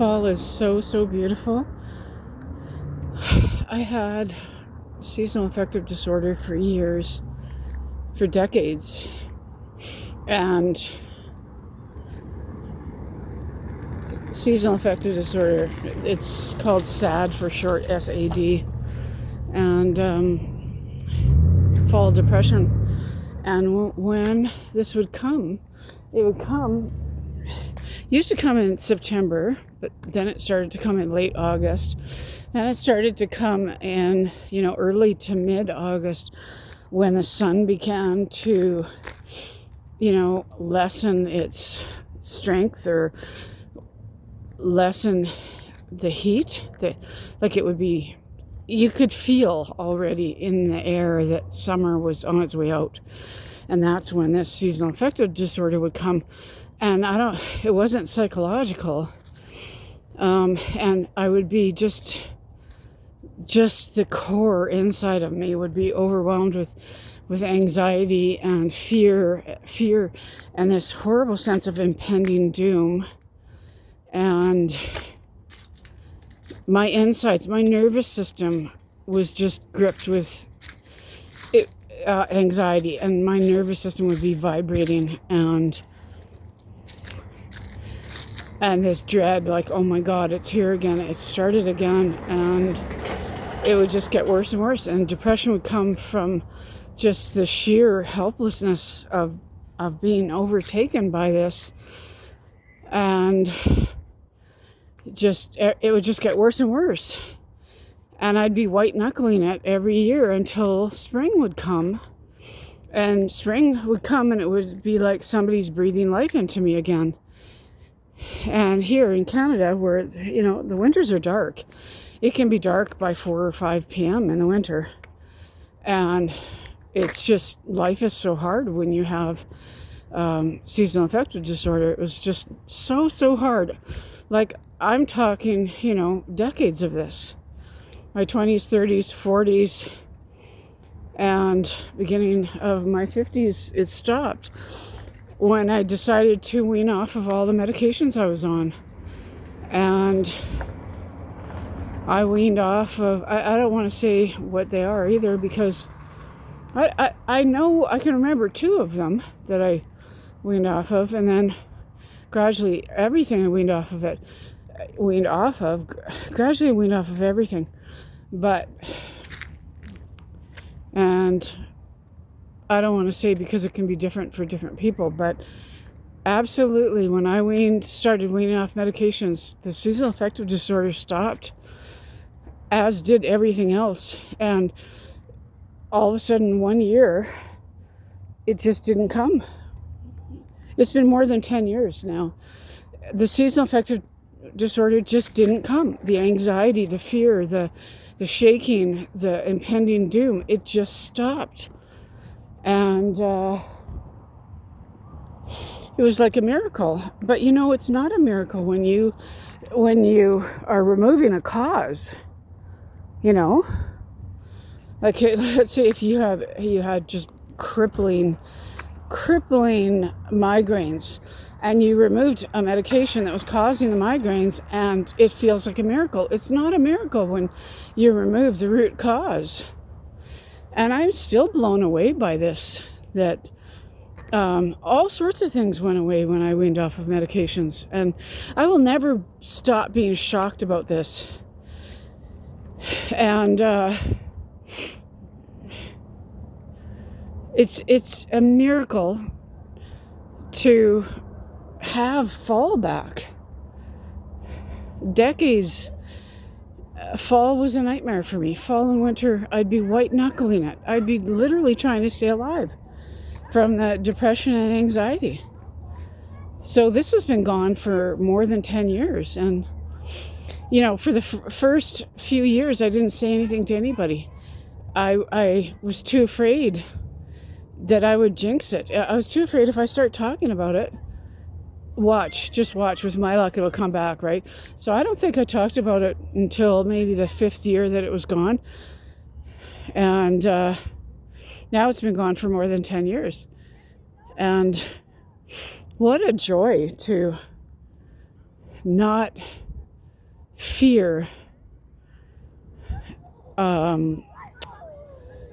Fall is so beautiful. I had seasonal affective disorder for years, for decades. And seasonal affective disorder, it's called SAD for short, SAD. And fall depression. And when this would come, used to come in September, but then it started to come in late August. Then it started to come in, early to mid-August, when the sun began to, lessen its strength or lessen the heat. It would be, you could feel already in the air that summer was on its way out. And that's when this seasonal affective disorder would come. And it wasn't psychological. And I would be just the core inside of me would be overwhelmed with anxiety and fear, and this horrible sense of impending doom. And my insides, my nervous system was just gripped with anxiety, and my nervous system would be vibrating, and this dread, like, oh my God, it's here again, it started again, and it would just get worse and worse. And depression would come from just the sheer helplessness of being overtaken by this, and it would just get worse and worse. And I'd be white knuckling it every year until spring would come. And spring would come and it would be like somebody's breathing life into me again. And here in Canada, where, the winters are dark, it can be dark by 4 or 5 p.m. in the winter. And it's just, life is so hard when you have seasonal affective disorder. It was just so hard. Like, I'm talking, decades of this. My 20s, 30s, 40s, and beginning of my 50s, it stopped when I decided to wean off of all the medications I was on. And I weaned off of, I don't want to say what they are either, because I know I can remember 2 of them that I weaned off of, and then gradually everything I weaned off of everything. And I don't want to say because it can be different for different people, but absolutely when I started weaning off medications, the seasonal affective disorder stopped, as did everything else. And all of a sudden, 1 year, it just didn't come. It's been more than 10 years now. The seasonal affective disorder just didn't come. The anxiety, the fear, the shaking, the impending doom, it just stopped. And it was like a miracle. But it's not a miracle when you are removing a cause. Like, let's say if you had just crippling migraines, and you removed a medication that was causing the migraines, and it feels like a miracle. It's not a miracle when you remove the root cause. And I'm still blown away by this, that all sorts of things went away when I weaned off of medications. And I will never stop being shocked about this. And it's a miracle to have fall back. Decades. Fall was a nightmare for me. Fall and winter, I'd be white knuckling it. I'd be literally trying to stay alive from the depression and anxiety. So this has been gone for more than 10 years. And, for the first few years, I didn't say anything to anybody. I was too afraid that I would jinx it. I was too afraid if I start talking about it, just watch, with my luck, it'll come back, right? So I don't think I talked about it until maybe the 5th year that it was gone. And now it's been gone for more than 10 years. And what a joy to not fear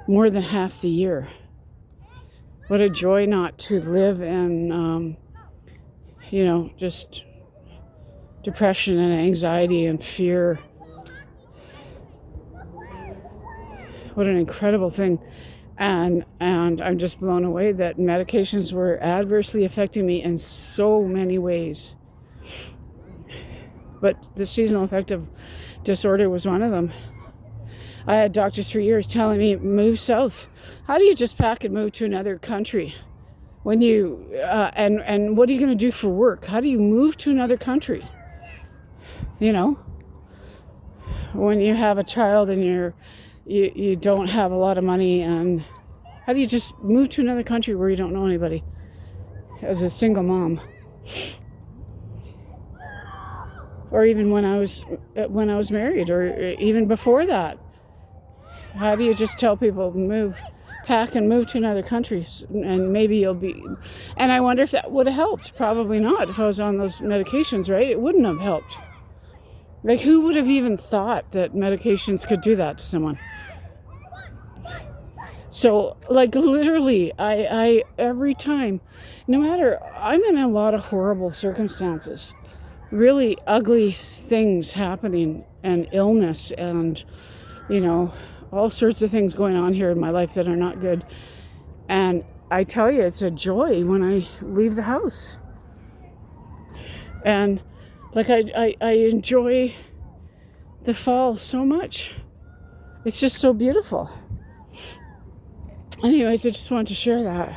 more than half the year. What a joy not to live in, just depression and anxiety and fear. What an incredible thing. And I'm just blown away that medications were adversely affecting me in so many ways. But the seasonal affective disorder was one of them. I had doctors for years telling me, move south. How do you just pack and move to another country? When you, and what are you going to do for work? How do you move to another country? When you have a child and you don't have a lot of money, and how do you just move to another country where you don't know anybody as a single mom? Or even when I was married, or even before that. How do you just tell people, pack and move to another country, and maybe you'll be... And I wonder if that would have helped. Probably not. If I was on those medications, right? It wouldn't have helped. Like, who would have even thought that medications could do that to someone? So, like, literally, I every time, no matter, I'm in a lot of horrible circumstances, really ugly things happening, and illness, and, all sorts of things going on here in my life that are not good. And I tell you, it's a joy when I leave the house. And, like, I enjoy the fall so much. It's just so beautiful. Anyways, I just wanted to share that.